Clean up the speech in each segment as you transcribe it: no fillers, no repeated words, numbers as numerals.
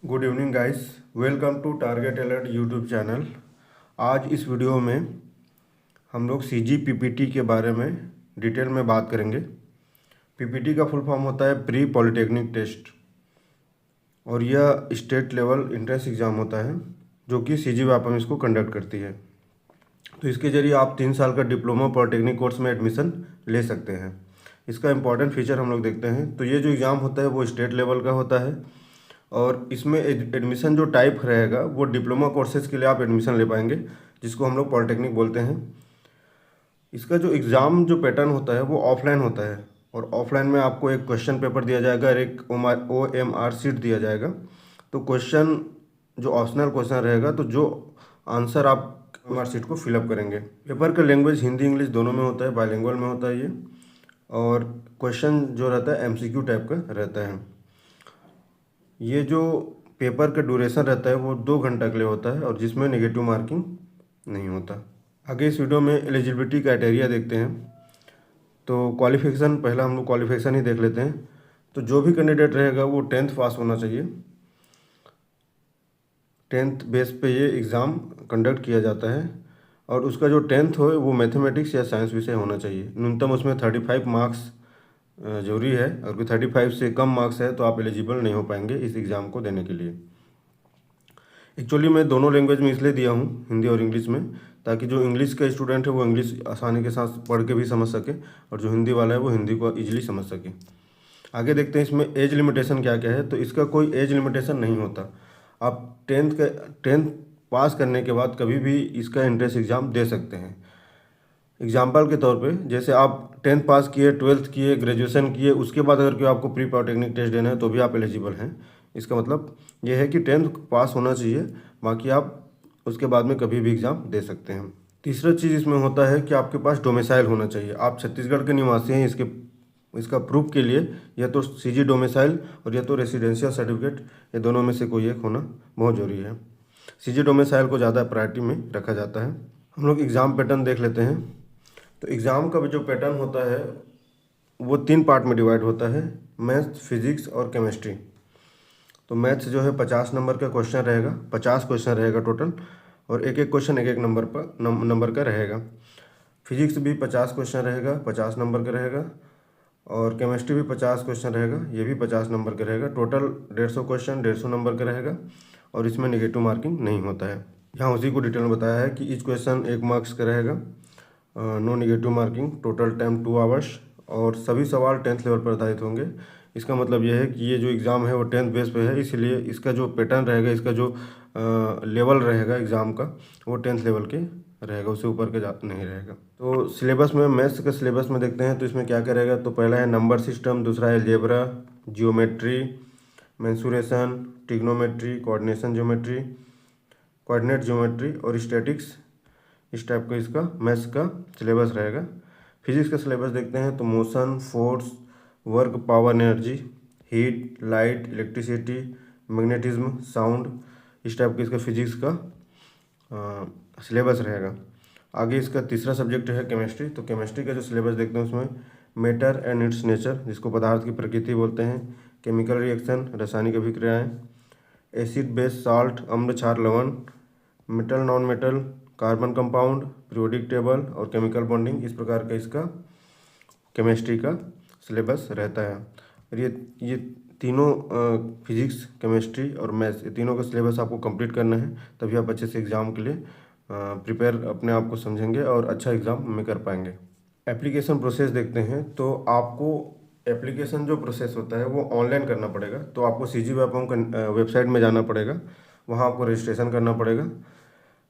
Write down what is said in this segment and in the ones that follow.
Good evening guys, welcome to target alert YouTube channel. आज इस video में हम लोग सीजी पीपीटी के बारे में डिटेल में बात करेंगे। पीपीटी का फुल फॉर्म होता है प्री पॉलिटेक्निक टेस्ट और यह स्टेट लेवल एंट्रेंस एग्ज़ाम होता है जो कि सीजी व्यापम इसको कंडक्ट करती है। तो इसके जरिए आप 3 साल का डिप्लोमा पॉलिटेक्निक कोर्स में एडमिशन ले सकते हैं। इसका इम्पॉर्टेंट फीचर हम लोग देखते हैं। तो ये जो एग्ज़ाम होता है वो स्टेट लेवल का होता है और इसमें एडमिशन जो टाइप रहेगा वो डिप्लोमा कोर्सेज़ के लिए आप एडमिशन ले पाएंगे, जिसको हम लोग पॉलिटेक्निक बोलते हैं। इसका जो एग्ज़ाम जो पैटर्न होता है वो ऑफलाइन होता है और ऑफलाइन में आपको एक क्वेश्चन पेपर दिया जाएगा और एक OMR शीट दिया जाएगा। तो क्वेश्चन जो ऑप्शनल क्वेश्चन रहेगा, तो जो आंसर आप OMR शीट को फिलअप करेंगे। पेपर का लैंग्वेज हिंदी इंग्लिश दोनों में होता है, बाइलिंगुअल में होता है ये। और क्वेश्चन जो रहता है MCQ टाइप का रहता है। ये जो पेपर का ड्यूरेशन रहता है वो 2 घंटा के लिए होता है और जिसमें नेगेटिव मार्किंग नहीं होता। आगे इस वीडियो में एलिजिबिलिटी क्राइटेरिया देखते हैं। तो क्वालिफिकेशन, पहला हम लोग क्वालिफिकेशन ही देख लेते हैं। तो जो भी कैंडिडेट रहेगा वो 10th पास होना चाहिए। 10th बेस पे ये एग्ज़ाम कंडक्ट किया जाता है और उसका जो 10th हो वो मैथमेटिक्स या साइंस विषय होना चाहिए। न्यूनतम उसमें 35 मार्क्स जरूरी है। अगर कोई 35 से कम मार्क्स है तो आप एलिजिबल नहीं हो पाएंगे इस एग्ज़ाम को देने के लिए। एक्चुअली मैं दोनों लैंग्वेज में इसलिए दिया हूँ, हिंदी और इंग्लिश में, ताकि जो इंग्लिश का स्टूडेंट है वो इंग्लिश आसानी के साथ पढ़ के भी समझ सके और जो हिंदी वाला है वो हिंदी को ईजिली समझ सके। आगे देखते हैं इसमें एज लिमिटेशन क्या क्या है। तो इसका कोई एज लिमिटेशन नहीं होता। आप 10th पास करने के बाद कभी भी इसका एंट्रेंस एग्ज़ाम दे सकते हैं। एग्जाम्पल के तौर पे, जैसे आप 10th पास किए, 12th किए, ग्रेजुएशन किए, उसके बाद अगर कोई आपको प्री पॉलिटेक्निक टेस्ट देना है तो भी आप एलिजिबल हैं। इसका मतलब ये है कि 10th पास होना चाहिए, बाकी आप उसके बाद में कभी भी एग्ज़ाम दे सकते हैं। तीसरा चीज़ इसमें होता है कि आपके पास डोमिसाइल होना चाहिए। आप छत्तीसगढ़ के निवासी हैं, इसका प्रूफ के लिए या तो सीजी डोमिसाइल और या तो रेसिडेंशियल सर्टिफिकेट, ये दोनों में से कोई एक होना बहुत ज़रूरी है। सीजी डोमिसाइल को ज़्यादा प्रायोरिटी में रखा जाता है। हम लोग एग्ज़ाम पैटर्न देख लेते हैं। तो एग्ज़ाम का जो पैटर्न होता है वो 3 पार्ट में डिवाइड होता है, मैथ, फिजिक्स और केमिस्ट्री। तो मैथ्स जो है 50 नंबर का क्वेश्चन रहेगा, 50 क्वेश्चन रहेगा टोटल और एक एक क्वेश्चन एक एक नंबर का रहेगा। फिजिक्स भी 50 क्वेश्चन रहेगा, 50 नंबर का रहेगा और केमिस्ट्री भी 50 क्वेश्चन रहेगा, ये भी 50 नंबर का रहेगा। टोटल 150 क्वेश्चन 150 नंबर का रहेगा और इसमें नेगेटिव मार्किंग नहीं होता है। यहाँ उसी को डिटेल में बताया है कि ईच क्वेश्चन 1 मार्क्स का रहेगा, no negative marking, total time 2 hours और सभी सवाल 10th लेवल पर आधारित होंगे। इसका मतलब यह है कि ये जो एग्ज़ाम है वो 10th बेस पे है, इसलिए इसका जो पैटर्न रहेगा, इसका जो लेवल रहेगा एग्ज़ाम का, वो 10th लेवल के रहेगा, उससे ऊपर के नहीं रहेगा। तो सिलेबस में, मैथ्स के सिलेबस में देखते हैं तो इसमें क्या क्या रहेगा। तो पहला है नंबर सिस्टम, दूसरा है algebra, geometry, mensuration, trigonometry, coordination geometry, coordinate geometry और स्टैटिक्स। इस टाइप का इसका मैथ्स का सिलेबस रहेगा। फिजिक्स का सिलेबस देखते हैं तो motion, force, work, power, energy, heat, light, electricity, magnetism, sound, इस टाइप का इसका फिजिक्स का सिलेबस रहेगा। आगे इसका तीसरा सब्जेक्ट है केमिस्ट्री। तो केमिस्ट्री का जो सिलेबस देखते हैं उसमें मैटर एंड इट्स नेचर, जिसको पदार्थ की प्रकृति बोलते हैं, केमिकल रिएक्शन, रासायनिक अभिक्रियाएँ, एसिड बेस, साल्ट, अम्ल क्षार लवण, metal non metal, carbon compound, periodic table और केमिकल बॉन्डिंग। इस प्रकार का इसका केमिस्ट्री का सिलेबस रहता है। और ये तीनों फिजिक्स, केमिस्ट्री और मैथ्स, ये तीनों का सिलेबस आपको कंप्लीट करना है, तभी आप अच्छे से एग्ज़ाम के लिए प्रिपेयर अपने आप को समझेंगे और अच्छा एग्ज़ाम में कर पाएंगे। एप्लीकेशन प्रोसेस देखते हैं तो आपको एप्लीकेशन जो प्रोसेस होता है वो ऑनलाइन करना पड़ेगा। तो आपको सीजी व्यापम का वेबसाइट में जाना पड़ेगा, वहाँ आपको रजिस्ट्रेशन करना पड़ेगा।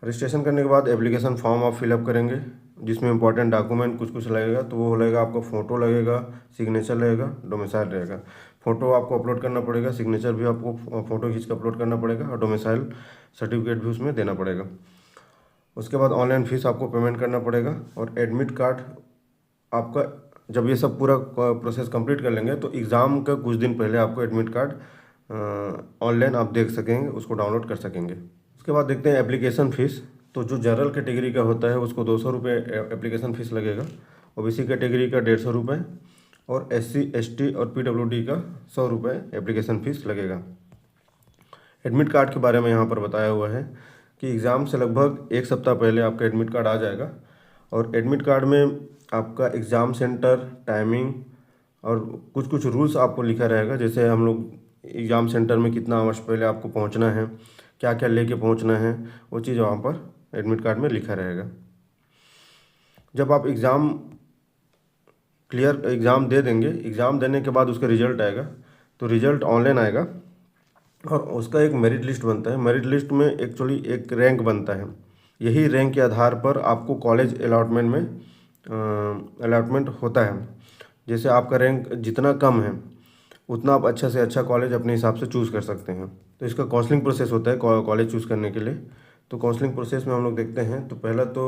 रजिस्ट्रेशन करने के बाद एप्लीकेशन फॉर्म आप फिलअप करेंगे, जिसमें इंपॉर्टेंट डॉक्यूमेंट कुछ कुछ लगेगा। तो वो लगेगा, आपको फ़ोटो लगेगा, सिग्नेचर लगेगा, डोमिसाइल रहेगा। फ़ोटो आपको अपलोड करना पड़ेगा, सिग्नेचर भी आपको फ़ोटो खींच कर अपलोड करना पड़ेगा और डोमिसाइल सर्टिफिकेट भी उसमें देना पड़ेगा। उसके बाद ऑनलाइन फीस आपको पेमेंट करना पड़ेगा और एडमिट कार्ड आपका, जब ये सब पूरा प्रोसेस कंप्लीट कर लेंगे तो एग्ज़ाम का कुछ दिन पहले आपको एडमिट कार्ड ऑनलाइन आप देख सकेंगे, उसको डाउनलोड कर सकेंगे। उसके बाद देखते हैं एप्लीकेशन फ़ीस। तो जो जनरल कैटेगरी का होता है उसको 200 रुपये एप्लीकेशन फ़ीस लगेगा, ओबीसी कैटेगरी का 150 रुपये और SC ST और PWD का 100 रुपये एप्लीकेशन फ़ीस लगेगा। एडमिट कार्ड के बारे में यहाँ पर बताया हुआ है कि एग्ज़ाम से लगभग एक सप्ताह पहले आपका एडमिट कार्ड आ जाएगा और एडमिट कार्ड में आपका एग्ज़ाम सेंटर, टाइमिंग और कुछ कुछ रूल्स आपको लिखा रहेगा। जैसे हम लोग एग्ज़ाम सेंटर में कितना आवर्स पहले आपको पहुंचना है, क्या क्या लेके पहुंचना है, वो चीज़ वहाँ पर एडमिट कार्ड में लिखा रहेगा। जब आप एग्ज़ाम दे देंगे, एग्ज़ाम देने के बाद उसका रिज़ल्ट आएगा, तो रिज़ल्ट ऑनलाइन आएगा और उसका एक मेरिट लिस्ट बनता है। मेरिट लिस्ट में एक्चुअली एक रैंक बनता है। यही रैंक के आधार पर आपको कॉलेज अलॉटमेंट में अलॉटमेंट होता है। जैसे आपका रैंक जितना कम है उतना आप अच्छा से अच्छा कॉलेज अपने हिसाब से चूज़ कर सकते हैं। तो इसका काउंसलिंग प्रोसेस होता है कॉलेज चूज़ करने के लिए। तो काउंसलिंग प्रोसेस में हम लोग देखते हैं, तो पहला तो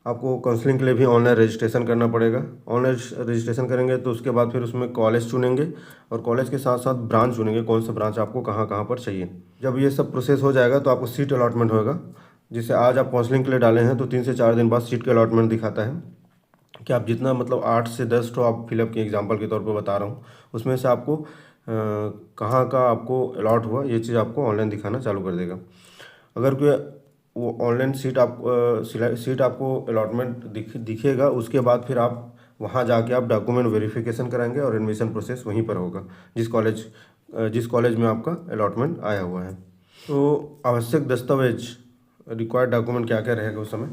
आपको काउंसलिंग के लिए भी ऑनलाइन रजिस्ट्रेशन करना पड़ेगा। ऑनलाइन रजिस्ट्रेशन करेंगे तो उसके बाद फिर उसमें कॉलेज चुनेंगे और कॉलेज के साथ साथ ब्रांच चुनेंगे, कौन सा ब्रांच आपको कहाँ कहाँ पर चाहिए। जब ये सब प्रोसेस हो जाएगा तो आपको सीट अलॉटमेंट होगा। जैसे आज आप काउंसलिंग के लिए डाले हैं तो 3 से 4 दिन बाद सीट के अलॉटमेंट दिखाता है कि आप जितना मतलब 8 से 10 तो आप फिलअप किए, एग्जाम्पल के तौर पर बता रहा हूँ, उसमें से आपको कहाँ का आपको अलॉट हुआ ये चीज़ आपको ऑनलाइन दिखाना चालू कर देगा। अगर कोई वो ऑनलाइन सीट आपको अलॉटमेंट दिखेगा, उसके बाद फिर आप वहाँ जाके आप डॉक्यूमेंट वेरिफिकेशन कराएंगे और एडमिशन प्रोसेस वहीं पर होगा जिस कॉलेज में आपका अलॉटमेंट आया हुआ है। तो आवश्यक दस्तावेज, रिक्वायर्ड डॉक्यूमेंट क्या क्या रहेगा उस समय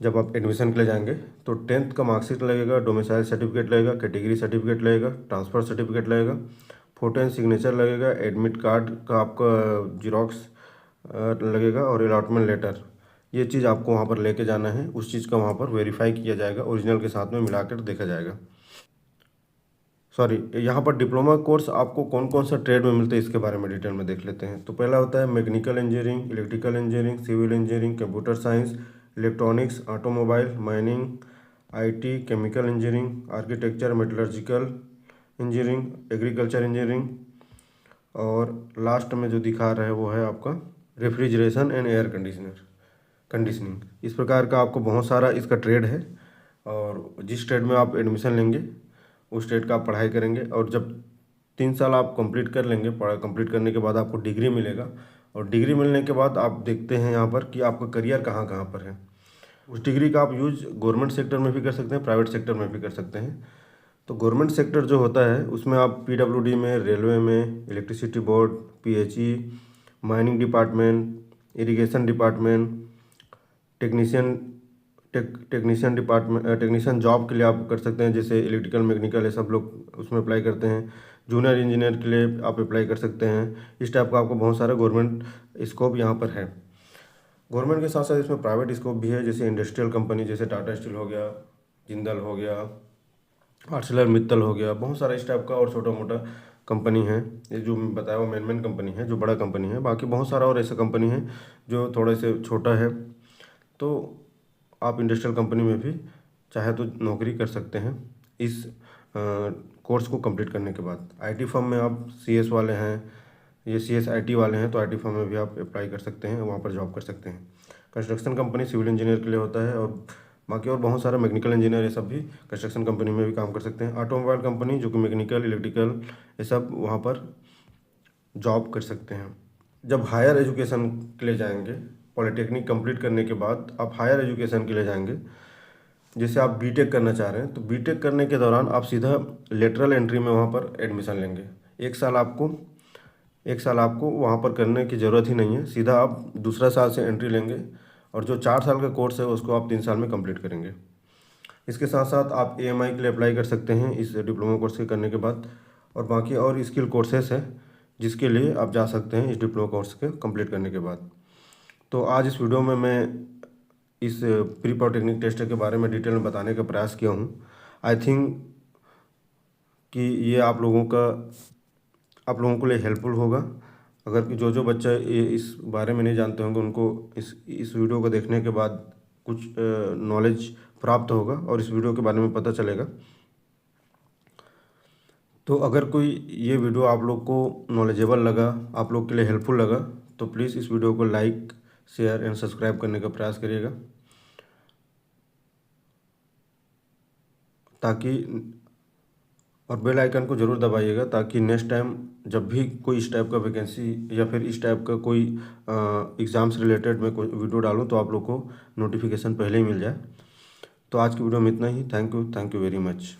जब आप एडमिशन के लिए जाएंगे, तो 10th का मार्कशीट लगेगा, डोमिसाइल सर्टिफिकेट लगेगा, कैटेगरी सर्टिफिकेट लगेगा, ट्रांसफ़र सर्टिफिकेट लगेगा, फ़ोटो एंड सिग्नेचर लगेगा, एडमिट कार्ड का आपका जीरोक्स लगेगा और अलॉटमेंट लेटर। ये चीज़ आपको वहाँ पर लेके जाना है। उस चीज़ का वहाँ पर वेरीफाई किया जाएगा, ओरिजिनल के साथ में मिलाकर देखा जाएगा। यहाँ पर डिप्लोमा कोर्स आपको कौन कौन सा ट्रेड में मिलते हैं इसके बारे में डिटेल में देख लेते हैं। तो पहला होता है mechanical engineering, electrical engineering, civil engineering, computer science, electronics, automobile, mining, IT, chemical engineering, architecture, metallurgical engineering, agriculture engineering और लास्ट में जो दिखा रहा है वो है आपका रेफ्रिजरेशन एंड एयर कंडीशनिंग। इस प्रकार का आपको बहुत सारा इसका ट्रेड है और जिस ट्रेड में आप एडमिशन लेंगे उस ट्रेड का आप पढ़ाई करेंगे और जब 3 साल आप कंप्लीट कर लेंगे, पढ़ाई कंप्लीट करने के बाद आपको डिग्री मिलेगा और डिग्री मिलने के बाद आप देखते हैं यहाँ पर कि आपका करियर कहाँ कहाँ पर है। उस डिग्री का आप यूज गवर्नमेंट सेक्टर में भी कर सकते हैं, प्राइवेट सेक्टर में भी कर सकते हैं। तो गवर्नमेंट सेक्टर जो होता है उसमें आप पीडब्ल्यूडी में, रेलवे में, electricity board, PHE, mining department, irrigation department, technician job के लिए आप कर सकते हैं। जैसे इलेक्ट्रिकल, मैकेनिकल, ये सब लोग उसमें अप्लाई करते हैं। जूनियर इंजीनियर के लिए आप अप्लाई कर सकते हैं। इस टाइप का आपको बहुत सारा गवर्नमेंट स्कोप यहाँ पर है। गवर्नमेंट के साथ साथ इसमें प्राइवेट स्कोप भी है, जैसे इंडस्ट्रियल कंपनी, जैसे टाटा स्टील हो गया, जिंदल हो गया, आर्सलर मित्तल हो गया, बहुत सारा इस टाइप का और छोटा मोटा कंपनी है। ये जो मैं बताया वो मेन कंपनी है, जो बड़ा कंपनी है। बाकी बहुत सारा और ऐसा कंपनी है जो थोड़े से छोटा है। तो आप इंडस्ट्रियल कंपनी में भी चाहे तो नौकरी कर सकते हैं इस कोर्स को कंप्लीट करने के बाद। आईटी फर्म में आप सीएस वाले हैं, ये सीएस आईटी वाले हैं, तो आईटी फर्म में भी आप अप्लाई कर सकते हैं, वहाँ पर जॉब कर सकते हैं। कंस्ट्रक्शन कंपनी सिविल इंजीनियर के लिए होता है और बाकी और बहुत सारा मैकेनिकल इंजीनियर ये सब भी कंस्ट्रक्शन कंपनी में भी काम कर सकते हैं। ऑटोमोबाइल कंपनी जो कि मैकेनिकल, इलेक्ट्रिकल, ये सब वहाँ पर जॉब कर सकते हैं। जब हायर एजुकेशन के लिए जाएंगे, पॉलिटेक्निक कंप्लीट करने के बाद आप हायर एजुकेशन के लिए जाएंगे, जैसे आप बीटेक करना चाह रहे हैं, तो बीटेक करने के दौरान आप सीधा लेटरल एंट्री में वहाँ पर एडमिशन लेंगे। एक साल आपको वहाँ पर करने की ज़रूरत ही नहीं है, सीधा आप दूसरा साल से एंट्री लेंगे और जो 4 साल का कोर्स है उसको आप 3 साल में कंप्लीट करेंगे। इसके साथ साथ आप एएमआई के लिए अप्लाई कर सकते हैं इस डिप्लोमा कोर्स के करने के बाद, और बाकी और स्किल कोर्सेस हैं जिसके लिए आप जा सकते हैं इस डिप्लोमा कोर्स के कंप्लीट करने के बाद। तो आज इस वीडियो में मैं इस प्री पॉलिटेक्निक टेस्ट के बारे में डिटेल में बताने का प्रयास किया हूँ। आई थिंक कि ये आप लोगों के लिए हेल्पफुल होगा। अगर जो बच्चा इस बारे में नहीं जानते होंगे उनको इस वीडियो को देखने के बाद कुछ नॉलेज प्राप्त होगा और इस वीडियो के बारे में पता चलेगा। तो अगर कोई ये वीडियो आप लोग को नॉलेजेबल लगा, आप लोग के लिए हेल्पफुल लगा, तो प्लीज़ इस वीडियो को लाइक, शेयर एंड सब्सक्राइब करने का प्रयास करिएगा, ताकि और बेल आइकन को ज़रूर दबाइएगा ताकि नेक्स्ट टाइम जब भी कोई इस टाइप का वैकेंसी या फिर इस टाइप का कोई एग्ज़ाम से रिलेटेड मैं कोई वीडियो डालूँ तो आप लोग को नोटिफिकेशन पहले ही मिल जाए। तो आज की वीडियो में इतना ही। Thank you very much.